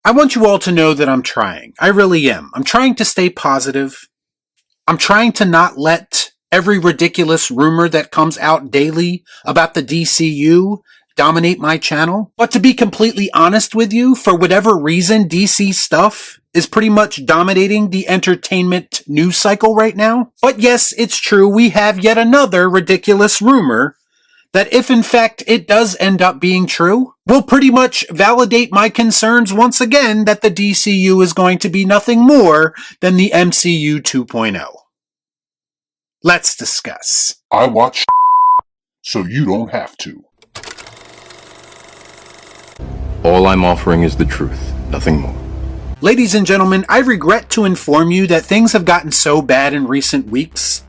I want you all to know that I'm trying. I really am. I'm trying to stay positive. I'm trying to not let every ridiculous rumor that comes out daily about the DCU dominate my channel. But to be completely honest with you, for whatever reason, DC stuff is pretty much dominating the entertainment news cycle right now. But yes, it's true, we have yet another ridiculous rumor that if in fact it does end up being true, will pretty much validate my concerns once again that the DCU is going to be nothing more than the MCU 2.0. Let's discuss. I watch so you don't have to. All I'm offering is the truth, nothing more. Ladies and gentlemen, I regret to inform you that things have gotten so bad in recent weeks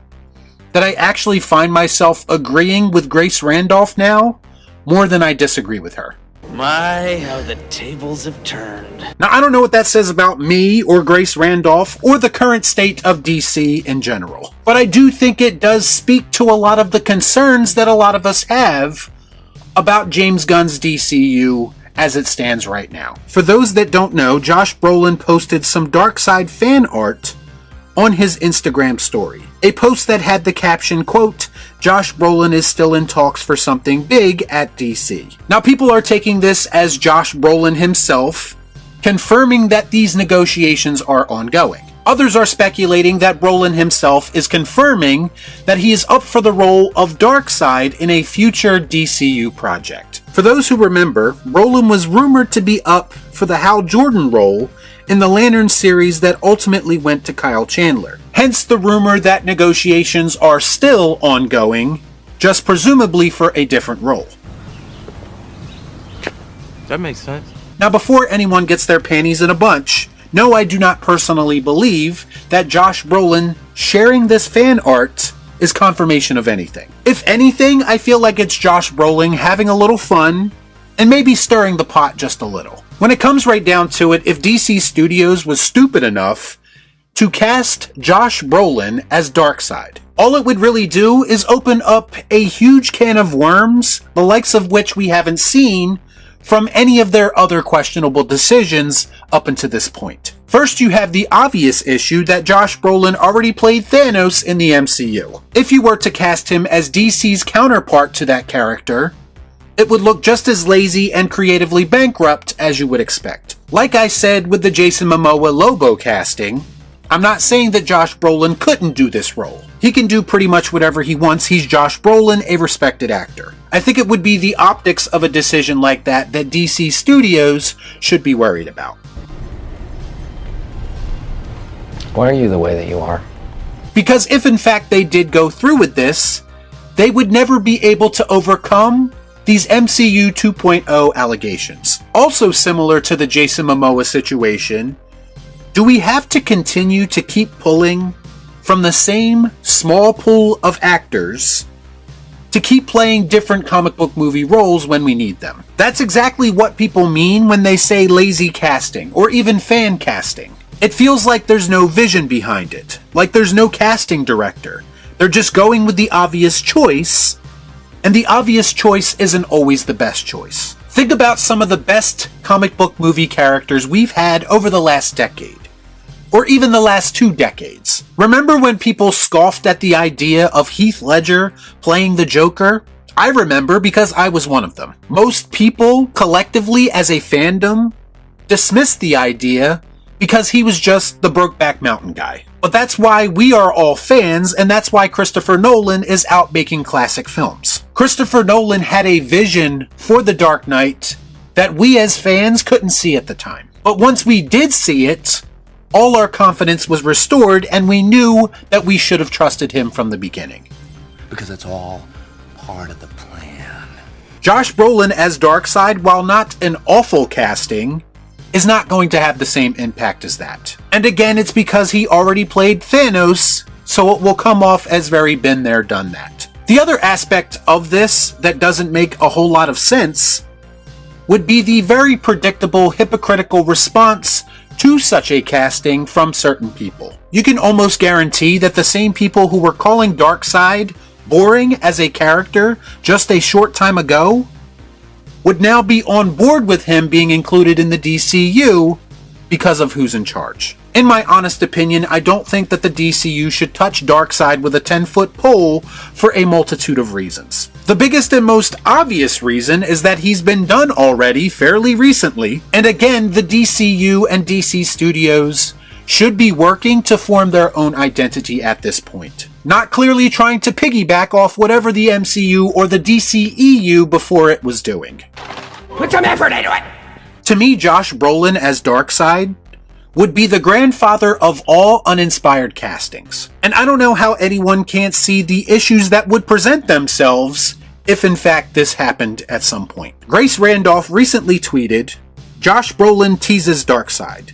that I actually find myself agreeing with Grace Randolph now more than I disagree with her. My, how the tables have turned. Now, I don't know what that says about me or Grace Randolph or the current state of DC in general, but I do think it does speak to a lot of the concerns that a lot of us have about James Gunn's DCU as it stands right now. For those that don't know, Josh Brolin posted some Darkseid fan art on his Instagram story. A post that had the caption, quote, "Josh Brolin is still in talks for something big at DC." Now, people are taking this as Josh Brolin himself confirming that these negotiations are ongoing. Others are speculating that Brolin himself is confirming that he is up for the role of Darkseid in a future DCU project. For those who remember, Brolin was rumored to be up for the Hal Jordan role in the Lantern series that ultimately went to Kyle Chandler. Hence the rumor that negotiations are still ongoing, just presumably for a different role. That makes sense. Now, before anyone gets their panties in a bunch, no, I do not personally believe that Josh Brolin sharing this fan art is confirmation of anything. If anything, I feel like it's Josh Brolin having a little fun and maybe stirring the pot just a little. When it comes right down to it, if DC Studios was stupid enough to cast Josh Brolin as Darkseid, all it would really do is open up a huge can of worms, the likes of which we haven't seen from any of their other questionable decisions up until this point. First, you have the obvious issue that Josh Brolin already played Thanos in the MCU. If you were to cast him as DC's counterpart to that character, it would look just as lazy and creatively bankrupt as you would expect. Like I said with the Jason Momoa Lobo casting, I'm not saying that Josh Brolin couldn't do this role. He can do pretty much whatever he wants. He's Josh Brolin, a respected actor. I think it would be the optics of a decision like that DC Studios should be worried about. Why are you the way that you are? Because if in fact they did go through with this, they would never be able to overcome these MCU 2.0 allegations. Also similar to the Jason Momoa situation, do we have to continue to keep pulling from the same small pool of actors to keep playing different comic book movie roles when we need them? That's exactly what people mean when they say lazy casting or even fan casting. It feels like there's no vision behind it, like there's no casting director. They're just going with the obvious choice, and the obvious choice isn't always the best choice. Think about some of the best comic book movie characters we've had over the last decade, or even the last 2 decades. Remember when people scoffed at the idea of Heath Ledger playing the Joker? I remember because I was one of them. Most people, collectively as a fandom, dismissed the idea because he was just the Brokeback Mountain guy. But that's why we are all fans, and that's why Christopher Nolan is out making classic films. Christopher Nolan had a vision for The Dark Knight that we as fans couldn't see at the time. But once we did see it, all our confidence was restored, and we knew that we should have trusted him from the beginning. Because it's all part of the plan. Josh Brolin as Darkseid, while not an awful casting, is not going to have the same impact as that. And again, it's because he already played Thanos, so it will come off as very been there, done that. The other aspect of this that doesn't make a whole lot of sense would be the very predictable, hypocritical response to such a casting from certain people. You can almost guarantee that the same people who were calling Darkseid boring as a character just a short time ago would now be on board with him being included in the DCU because of who's in charge. In my honest opinion, I don't think that the DCU should touch Darkseid with a 10-foot pole for a multitude of reasons. The biggest and most obvious reason is that he's been done already fairly recently, and again, the DCU and DC Studios should be working to form their own identity at this point, not clearly trying to piggyback off whatever the MCU or the DCEU before it was doing. Put some effort into it! To me, Josh Brolin as Darkseid would be the grandfather of all uninspired castings. And I don't know how anyone can't see the issues that would present themselves if in fact this happened at some point. Grace Randolph recently tweeted, "Josh Brolin teases Darkseid.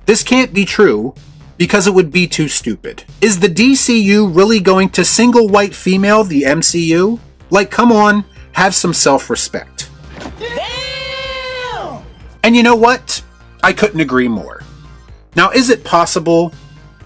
This can't be true because it would be too stupid. Is the DCU really going to single white female the MCU? Like, come on, have some self-respect." And you know what? I couldn't agree more. Now, is it possible,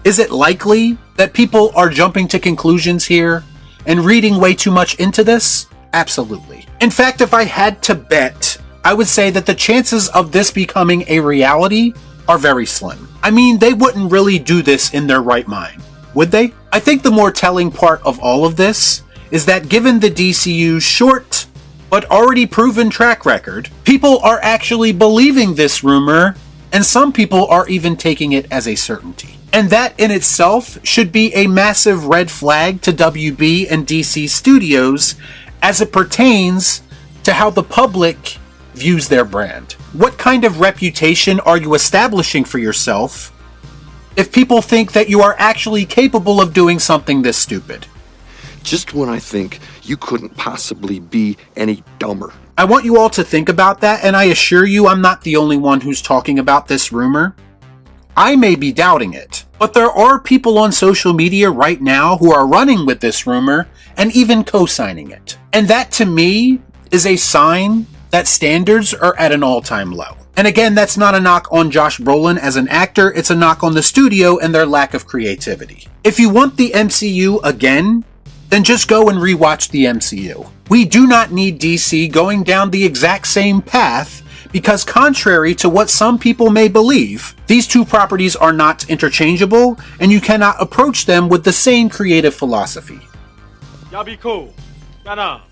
is it likely that people are jumping to conclusions here and reading way too much into this? Absolutely. In fact, if I had to bet, I would say that the chances of this becoming a reality are very slim. I mean, they wouldn't really do this in their right mind, would they? I think the more telling part of all of this is that given the DCU's short but already proven track record, people are actually believing this rumor, and some people are even taking it as a certainty. And that in itself should be a massive red flag to WB and DC Studios as it pertains to how the public views their brand. What kind of reputation are you establishing for yourself if people think that you are actually capable of doing something this stupid? Just when I think you couldn't possibly be any dumber. I want you all to think about that, and I assure you I'm not the only one who's talking about this rumor. I may be doubting it, but there are people on social media right now who are running with this rumor and even co-signing it. And that to me is a sign that standards are at an all-time low. And again, that's not a knock on Josh Brolin as an actor, it's a knock on the studio and their lack of creativity. If you want the MCU again, then just go and rewatch the MCU. We do not need DC going down the exact same path because contrary to what some people may believe, these two properties are not interchangeable and you cannot approach them with the same creative philosophy. Y'all be cool. Shut up.